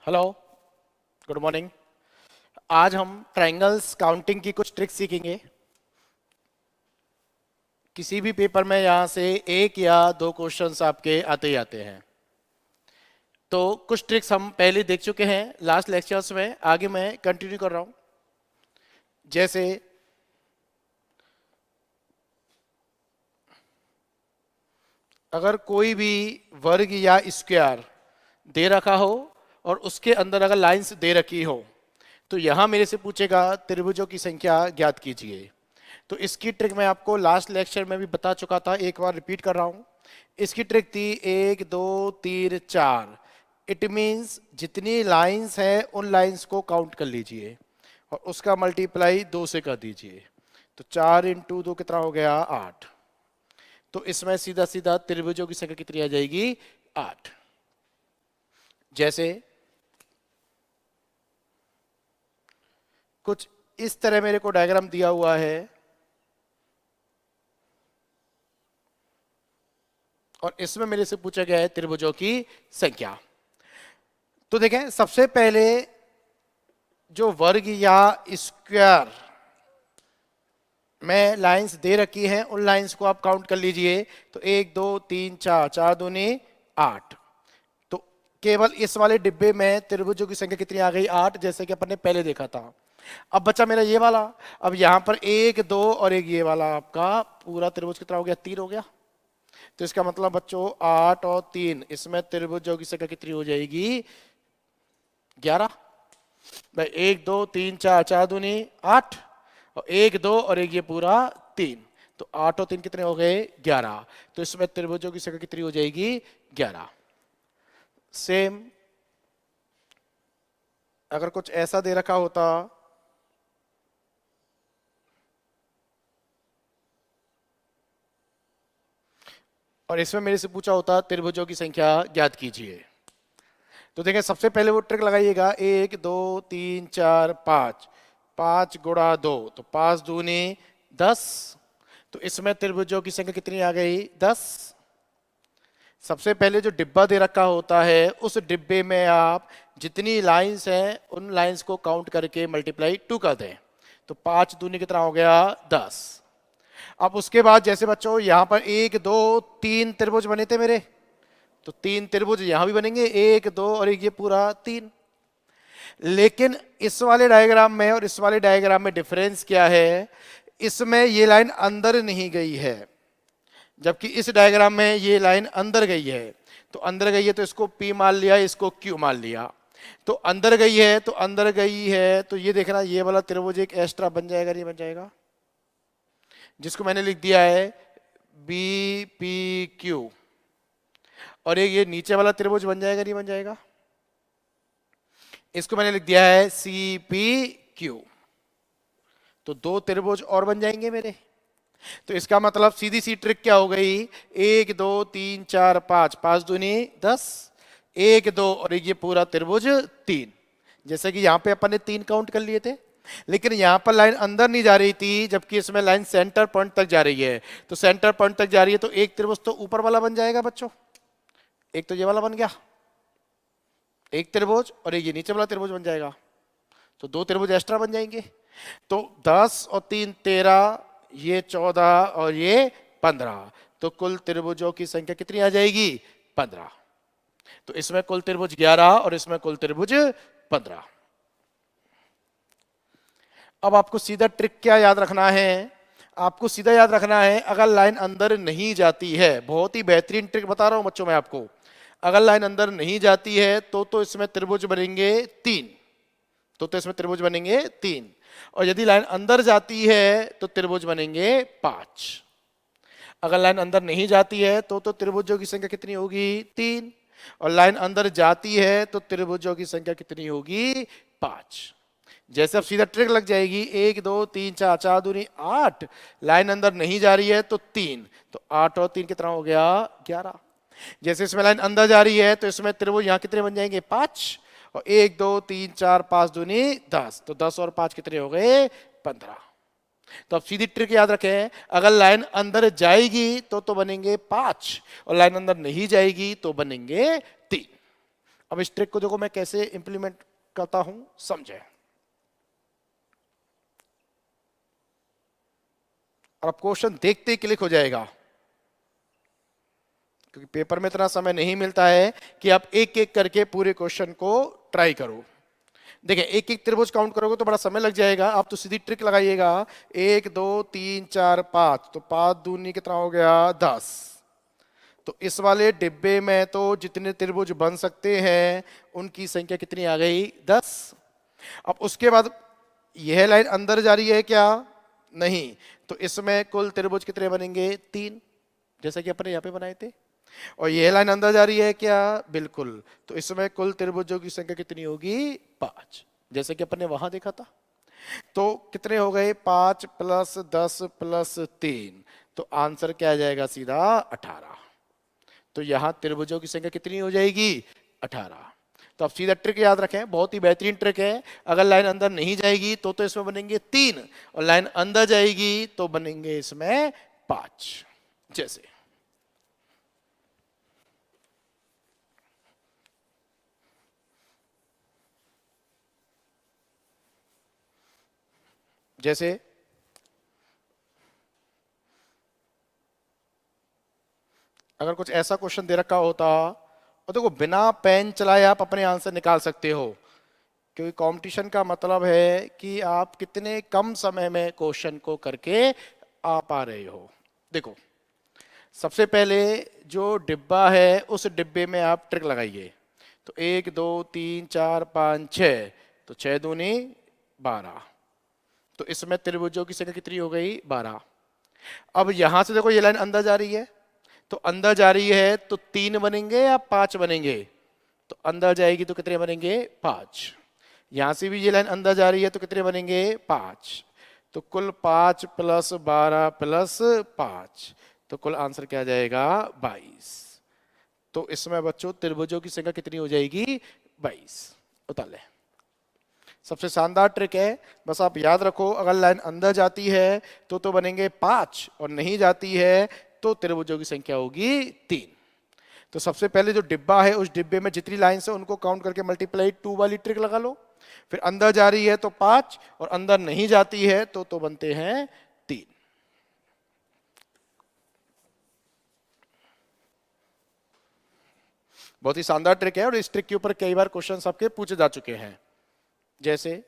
Hello, good morning. आज हम triangles counting की कुछ ट्रिक्स सीखेंगे। किसी भी पेपर में यहाँ से एक या दो क्वेश्चंस आपके आते ही आते हैं। तो कुछ ट्रिक्स हम पहले देख चुके हैं लास्ट लेक्चर्स में, आगे मैं कंटिन्यू कर रहा हूँ। जैसे अगर कोई भी वर्ग या स्क्वायर दे रखा हो और उसके अंदर अगर लाइंस दे रखी हो, तो यहां मेरे से पूछेगा त्रिभुजों की संख्या ज्ञात कीजिए। तो इसकी ट्रिक मैं आपको लास्ट लेक्चर में भी बता चुका था, एक बार रिपीट कर रहा हूं। इसकी ट्रिक थी 1 2 3 4। इट मींस जितनी लाइंस हैं उन लाइंस को काउंट कर लीजिए और उसका मल्टीप्लाई 2 से कर दीजिए। तो 4 × 2 कितना हो गया? 8। तो इसमें सीधा सीधा त्रिभुजों की संख्या कितनी आ जाएगी? 8। जैसे कुछ इस तरह मेरे को डायग्राम दिया हुआ है और इसमें मेरे से पूछा गया है त्रिभुजों की संख्या। तो देखें, सबसे पहले जो वर्ग या स्क्वायर में लाइंस दे रखी हैं उन लाइंस को आप काउंट कर लीजिए। तो 1 2 3 4, 4 दूनी 8। तो केवल इस वाले डिब्बे में त्रिभुजों की संख्या कितनी आ गई? 8, जैसे कि अपन ने पहले देखा था। अब बचा मेरा ये वाला। अब यहां पर 1 2 और एक ये वाला, आपका पूरा त्रिभुज कितना हो गया? 3 हो गया। तो इसका मतलब बच्चों 8 और 3, इसमें त्रिभुजों की संख्या कितनी हो जाएगी? 11। भाई 1 2 3 4, 4 दूनी 8 और 1 2 और एक ये पूरा 3। तो 8 और 3 कितने हो गए? 11। तो इसमें त्रिभुजों की संख्या कितनी हो जाएगी? 11। सेम अगर कुछ ऐसा दे रखा होता, और इसमें मेरे से पूछा होता त्रिभुजों की संख्या ज्ञात कीजिए। तो देखें, सबसे पहले वो ट्रिक लगाइएगा। 1 2 3 4 5, 5 × 2, तो 5 दूनी 10। तो इसमें त्रिभुजों की संख्या कितनी आ गई? 10। सबसे पहले जो डिब्बा दे रखा होता है उस डिब्बे में आप जितनी लाइंस हैं उन लाइंस को काउंट करके मल्टीप्लाई 2 कर दें। तो 5 दूनी कितना हो गया? 10। अब उसके बाद जैसे बच्चों यहां पर 1 2 3 त्रिभुज बने थे मेरे, तो 3 त्रिभुज यहां भी बनेंगे, 1 2 और एक ये पूरा 3। लेकिन इस वाले डायग्राम में और इस वाले डायग्राम में डिफरेंस क्या है? इसमें ये लाइन अंदर नहीं गई है, जबकि इस डायग्राम में ये लाइन अंदर गई है। तो अंदर गई है तो इसको P मान लिया, इसको Q मान लिया। तो अंदर गई है तो अंदर गई है, तो ये देखना, ये वाला त्रिभुज एक एक्स्ट्रा बन जाएगा, नहीं बन जाएगा? जिसको मैंने लिख दिया है BPQ। और एक ये नीचे वाला त्रिभुज बन जाएगा, नहीं बन जाएगा? इसको मैंने लिख दिया है CPQ। तो 2 त्रिभुज और बन जाएंगे मेरे। तो इसका मतलब सीधी सी ट्रिक क्या हो गई? 1 2 3 4 5, 5 दूनी 10, 1 2 और ये पूरा त्रिभुज 3। जैसे कि यहां पे अपन ने 3 काउंट कर लिए थे, लेकिन यहां पर लाइन अंदर नहीं जा रही थी, जबकि इसमें लाइन सेंटर पॉइंट तक जा रही है। तो सेंटर पॉइंट तक जा रही है तो एक त्रिभुज तो ऊपर वाला बन जाएगा बच्चों, एक तो ये वाला बन गया एक त्रिभुज, और एक ये नीचे वाला त्रिभुज बन जाएगा। तो 2 त्रिभुज एक्स्ट्रा बन जाएंगे। तो 10 और 3 13, ये 14 और ये 15। तो कुल त्रिभुजों की संख्या कितनी आ जाएगी? 15। तो इसमें कुल त्रिभुज 11 और इसमें कुल त्रिभुज 15। अब आपको सीधा ट्रिक क्या याद रखना है? आपको सीधा याद रखना है, अगर लाइन अंदर नहीं जाती है, बहुत ही बेहतरीन ट्रिक बता रहा हूं बच्चों मैं आपको, अगर लाइन अंदर नहीं जाती है तो इसमें त्रिभुज बनेंगे 3। तो इसमें त्रिभुज बनेंगे 3। और यदि लाइन अंदर जाती है तो त्रिभुज बनेंगे 5। अगर लाइन अंदर नहीं जाती है तो त्रिभुजों की संख्या कितनी होगी? 3। और लाइन अंदर जाती है तो त्रिभुजों की संख्या कितनी होगी? 5। जैसे अब सीधा ट्रिक लग जाएगी। 1 2 3 4, 4 दूनी 8। लाइन अंदर नहीं जा रही है तो 3। तो 8 और 3 कितना हो गया? 11। जैसे इसमें लाइन अंदर जा रही है तो इसमें त्रिभुज यहां कितने बन जाएंगे? 5। और 1 2 3 4, 5 दूनी 10। तो 10 और 5 कितने हो गए? 15। तो अब सीधी ट्रिक याद रखें, अगर लाइन अंदर जाएगी तो बनेंगे 5, और लाइन अंदर नहीं जाएगी तो बनेंगे 3। अब इस ट्रिक को देखो मैं कैसे इंप्लीमेंट करता हूं, समझे। और अब क्वेश्चन देखते ही क्लिक हो जाएगा, क्योंकि पेपर में इतना समय नहीं मिलता है कि आप एक एक करके पूरे क्वेश्चन को ट्राई करो। देखिए एक एक त्रिभुज काउंट करोगे तो बड़ा समय लग जाएगा, आप तो सीधी ट्रिक लगाइएगा। 1 2 3 4 5, तो 5 दूनी कितना हो गया 10। तो इस वाले डिब्बे में तो जितने त्रिभुज बन सकते हैं उनकी संख्या कितनी आ गई 10। अब उसके बाद यह लाइन अंदर जा रही है क्या, नहीं, तो इसमें कुल त्रिभुज कितने बनेंगे 3, जैसा कि अपने यहाँ पे बनाए थे। और यह लाइन अंदर जा रही है क्या, बिल्कुल, तो इसमें कुल त्रिभुजों की संख्या कितनी होगी 5, जैसे कि अपन ने वहां देखा था। तो कितने हो गए 5 + 10 + 3, तो आंसर क्या आ जाएगा सीधा 18। तो यहां त्रिभुजों की संख्या कितनी हो जाएगी 18। तो आप सीधा ट्रिक याद रखें, बहुत ही बेहतरीन ट्रिक है। अगर लाइन अंदर नहीं जाएगी तो इसमें बनेंगे 3, और लाइन अंदर जाएगी तो बनेंगे इसमें 5। जैसे जैसे अगर कुछ ऐसा क्वेश्चन दे रखा होता, और देखो बिना पेन चलाए आप अपने आंसर निकाल सकते हो, क्योंकि कंपटीशन का मतलब है कि आप कितने कम समय में क्वेश्चन को करके आ पा रहे हो। देखो सबसे पहले जो डिब्बा है उस डिब्बे में आप ट्रिक लगाइए। तो 1 2 3 4 5 6, तो 6 दूनी 12, तो इसमें त्रिभुजों की संख्या कितनी हो गई 12। अब यहां से देखो ये लाइन अंदर जा रही है, तो अंदर जा रही है तो 3 बनेंगे या 5 बनेंगे, तो अंदर जाएगी तो कितने बनेंगे 5। यहां से भी ये लाइन अंदर जा रही है तो कितने बनेंगे 5, तो कुल 5 + 12 + 5, तो कुल आंसर क्या आ जाएगा 22। तो इसमें बच्चों त्रिभुजों की संख्या कितनी हो जाएगी 22। उतार ले, सबसे शानदार ट्रिक है, बस आप याद रखो अगर लाइन अंदर जाती है तो बनेंगे 5, और नहीं जाती है तो त्रिभुजों की संख्या होगी 3। तो सबसे पहले जो डिब्बा है उस डिब्बे में जितनी लाइन्स है उनको काउंट करके मल्टीप्लाई 2 वाली ट्रिक लगा लो। फिर अंदर जा रही है तो 5, और अंदर नहीं जाती है तो बनते हैं 3। बहुत ही शानदार ट्रिक है, और इस ट्रिक के ऊपर कई बार क्वेश्चंस आपके पूछे जा चुके हैं। जैसे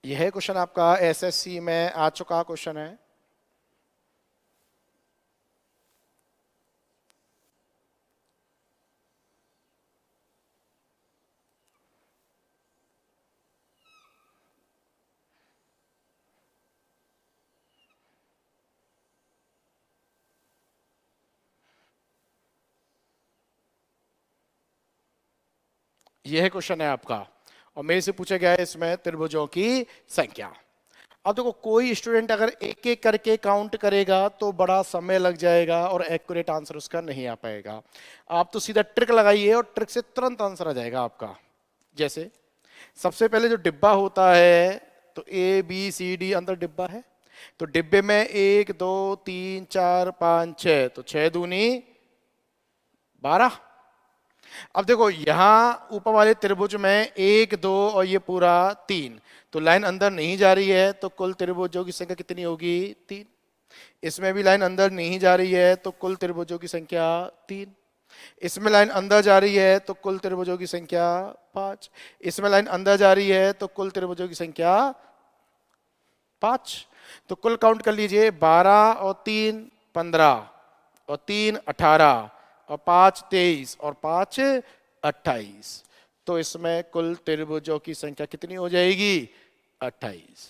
यह क्वेश्चन आपका एसएससी में आ चुका क्वेश्चन है। यह क्वेश्चन है आपका, और मेरे से पूछा गया है इसमें त्रिभुजों की संख्या। अब देखो कोई स्टूडेंट अगर एक एक करके काउंट करेगा तो बड़ा समय लग जाएगा और एक्यूरेट आंसर उसका नहीं आ पाएगा। आप तो सीधा ट्रिक लगाइए और ट्रिक से तुरंत आंसर आ जाएगा आपका। जैसे सबसे पहले जो डिब्बा होता है, तो ABCD अंदर डिब्बा है, तो डिब्बे में 1 2 3 4 5 6, तो 6 दूनी 12। अब देखो यहां ऊपर वाले त्रिभुज में 1 2 और ये पूरा 3, तो लाइन अंदर नहीं जा रही है तो कुल त्रिभुजों की संख्या कितनी होगी 3। इसमें भी लाइन अंदर नहीं जा रही है तो कुल त्रिभुजों की संख्या 3। इसमें लाइन अंदर जा रही है तो कुल त्रिभुजों की संख्या 5। इसमें लाइन अंदर जा रही है तो कुल त्रिभुजों की संख्या 5। तो कुल काउंट कर लीजिए 12 और 3 15, और 3 18, और 5 23, और 5 28। तो इसमें कुल त्रिभुजों की संख्या कितनी हो जाएगी 28।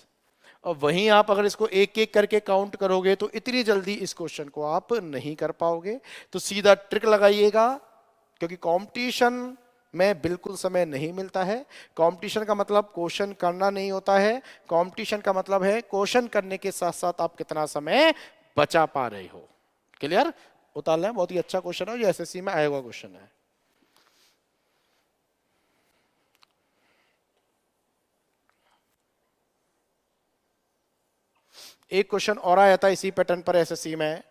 और वहीं आप अगर इसको एक एक करके काउंट करोगे तो इतनी जल्दी इस क्वेश्चन को आप नहीं कर पाओगे। तो सीधा ट्रिक लगाइएगा, क्योंकि कंपटीशन में बिल्कुल समय नहीं मिलता है। कंपटीशन का मतलब क्वेश्चन करना नहीं होता है, कंपटीशन का मतलब है क्वेश्चन करने के साथ साथ आप कितना समय बचा पा रहे हो। क्लियर? उतार लें, बहुत ही अच्छा क्वेश्चन है, ये एसएससी में आया हुआ क्वेश्चन है। एक क्वेश्चन और आया था इसी पैटर्न पर एसएससी में।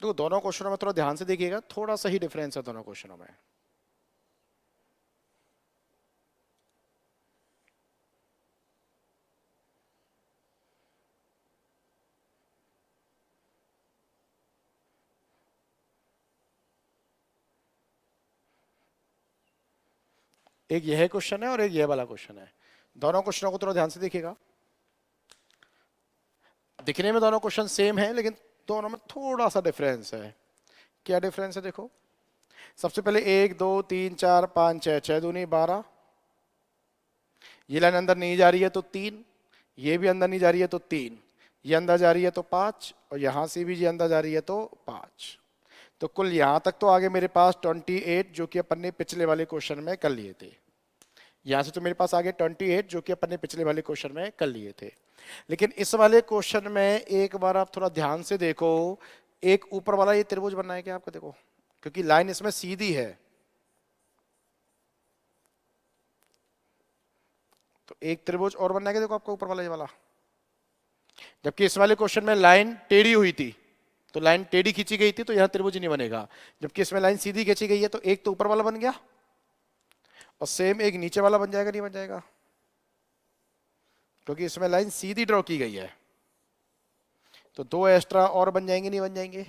तो दोनों क्वेश्चनों में थोड़ा ध्यान से देखिएगा, थोड़ा सा ही डिफरेंस है दोनों क्वेश्चनों में। एक यह क्वेश्चन है और एक यह वाला क्वेश्चन है। दोनों क्वेश्चनों को थोड़ा ध्यान से देखिएगा। दिखने में दोनों क्वेश्चन सेम है, लेकिन दोनों में थोड़ा सा डिफरेंस है। क्या डिफरेंस है देखो। सबसे पहले 1 2 3 4 5 6, 6 दूनी 12। ये लाइन अंदर नहीं जा रही है तो 3, ये भी अंदर नहीं जा रही है तो 3, ये अंदर जा रही है तो 5, और यहां से भी ये अंदर जा रही है तो 5। तो कुल यहां तक तो आगे मेरे पास 28, जो कि अपन ने पिछले वाले क्वेश्चन में कर लिए थे। यहां से तो मेरे पास आगे 28, जो कि अपन ने पिछले वाले क्वेश्चन में कर लिए थे। लेकिन इस वाले क्वेश्चन में एक बार आप थोड़ा ध्यान से देखो, एक ऊपर वाला ये त्रिभुज बनना है क्या आपको, देखो, क्योंकि लाइन इसमें सीधी है। तो एक त्रिभुज और बनना है देखो आपका ऊपर वाला ये वाला। जबकि इस वाले क्वेश्चन में लाइन टेढ़ी हुई थी, तो लाइन टेढ़ी खींची गई थी, तो यहां त्रिभुज नहीं बनेगा। जबकि इसमें लाइन सीधी खींची गई है, तो एक तो ऊपर वाला बन गया और सेम एक नीचे वाला बन जाएगा, नहीं बन जाएगा? क्योंकि इसमें लाइन सीधी ड्रॉ की गई है। तो 2 एक्स्ट्रा और बन जाएंगे, नहीं बन जाएंगे?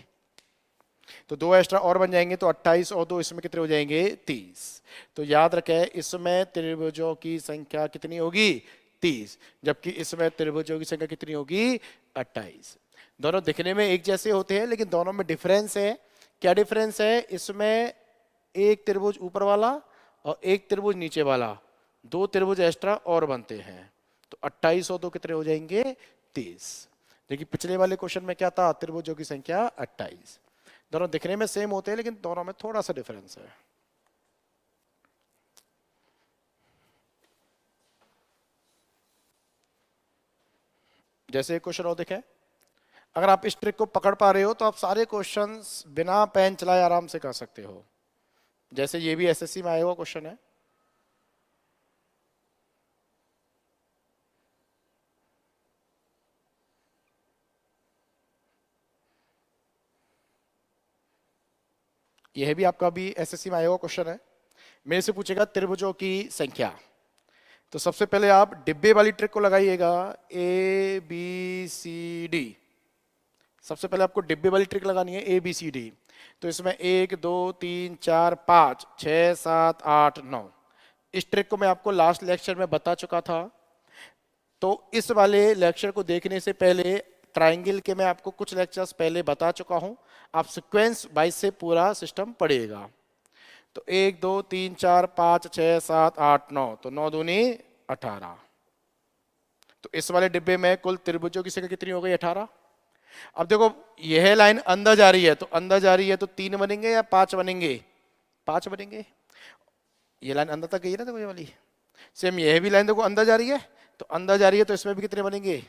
तो 2 एक्स्ट्रा और बन जाएंगे, तो 28 और 2 इसमें कितने हो जाएंगे? 30। तो याद रखें, इसमें त्रिभुजों की संख्या कितनी होगी? 30। जबकि इसमें त्रिभुजों की संख्या कितनी होगी? 28। दोनों दिखने में एक जैसे होते हैं, लेकिन दोनों में डिफरेंस है। क्या डिफरेंस है? इसमें एक त्रिभुज ऊपर वाला और एक त्रिभुज नीचे वाला, 2 त्रिभुज एक्स्ट्रा और बनते हैं। तो 28 और 2 कितने हो जाएंगे? 30। देखिए पिछले वाले क्वेश्चन में क्या था? त्रिभुजों की संख्या 28। दोनों दिखने में सेम होते हैं, लेकिन दोनों में थोड़ा सा डिफरेंस है। जैसे एक क्वेश्चन और देखें, अगर आप इस ट्रिक को पकड़ पा रहे हो तो आप सारे क्वेश्चंस बिना पेन चलाए आराम से कर सकते हो। जैसे ये भी एसएससी में आया हुआ क्वेश्चन है। यह भी आपका भी एसएससी में आया हुआ क्वेश्चन है। मेरे से पूछेगा त्रिभुजों की संख्या। तो सबसे पहले आप डिब्बे वाली ट्रिक को लगाइएगा, ए बी सी डी। सबसे पहले आपको डिब्बे वाली ट्रिक लगानी है, ए बी सी डी। तो इसमें 1 2 3 4 5 6 7 8 9। इस ट्रिक को मैं आपको लास्ट लेक्चर में बता चुका था। तो इस वाले लेक्चर को देखने से पहले ट्राइंगल के मैं आपको कुछ लेक्चर्स पहले बता चुका हूं। आप सीक्वेंस वाइज से पूरा सिस्टम पढ़िएगा। तो 1 2 3 4 5 6 7 8 9, तो 9 दूनी 18। तो इस वाले डिब्बे में कुल त्रिभुजों की संख्या कितनी हो गई? 18। अब देखो यह लाइन अंदर जा रही है, तो अंदर जा रही है तो 3 बनेंगे या 5 बनेंगे? 5 बनेंगे। ये लाइन अंदर तक गई है ना, देखो ये वाली। सेम यह भी लाइन देखो अंदर जा रही है, तो अंदर जा रही है, तो इसमें भी कितने बनेंगे?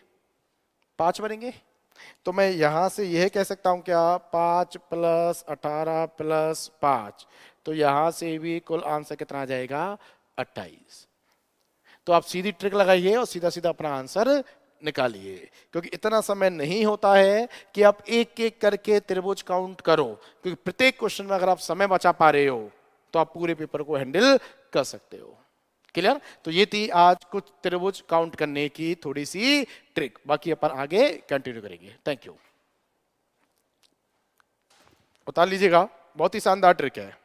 5 बनेंगे। तो मैं यहां से यह कह सकता हूं क्या? 5 + 18 + 5। तो यहां से भी कुल आंसर कितना आ जाएगा? 28। तो आप सीधी ट्रिक लगाइए और सीधा सीधा अपना आंसर निकालिए, क्योंकि इतना समय नहीं होता है कि आप एक एक करके त्रिभुज काउंट करो। क्योंकि प्रत्येक क्वेश्चन में अगर आप समय बचा पा रहे हो तो आप पूरे पेपर को हैंडल कर सकते हो। क्लियर? तो ये थी आज कुछ त्रिभुज काउंट करने की थोड़ी सी ट्रिक। बाकी अपन आगे कंटिन्यू करेंगे। Thank you. उतार लीजिएगा, बहुत ही शानदार ट्रिक है।